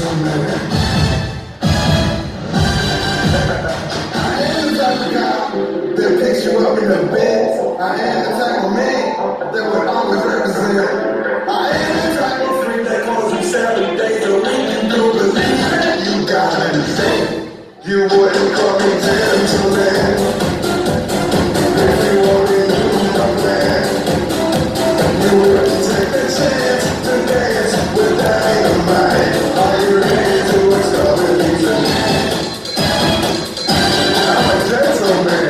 gentleman. I am the type of guy that picks you up in the bed. I am the type of man that would always represent. I am the type of freak that calls you 7 days a week. You do believe that you gotta understand. You wouldn't call me gentleman if you only knew my plan. You wouldn't take the chance to dance with dynamite. Are you ready to explode me tonight? I'm a gentleman.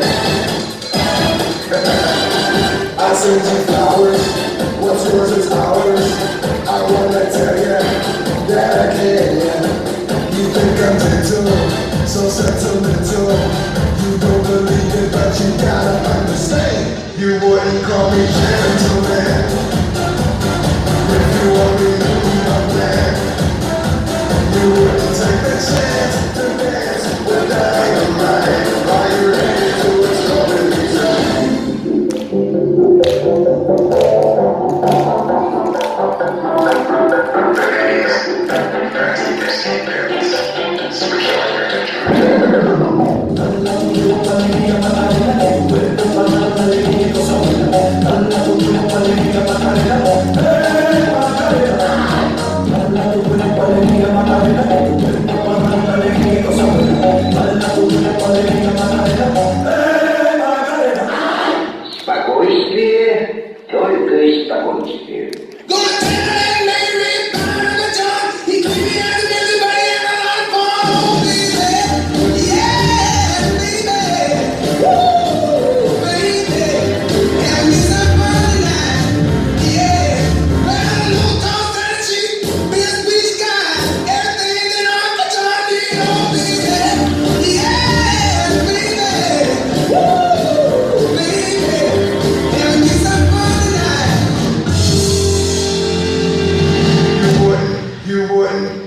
I send you flowers. What's yours is ours. I wanna tell you that I can. You think I'm gentle, so sentimental. You don't believe it, but you gotta understand. You wouldn't call me gentleman if you only knew my plan. You wouldn't take the chance to dance with dynamite. Are you ready to explode me tonight? Спокойствие, только спокойствие.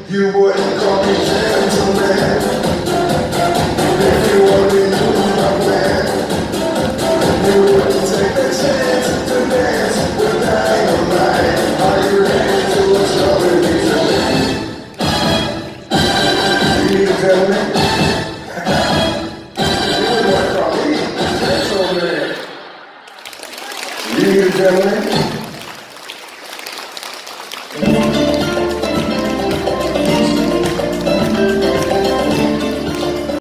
You wouldn't call me gentleman if you only knew my plan. You wouldn't take the chance to dance with dynamite. Are you ready to explode me tonight? You need a gentleman? You wouldn't want to call me gentleman. You need a gentleman?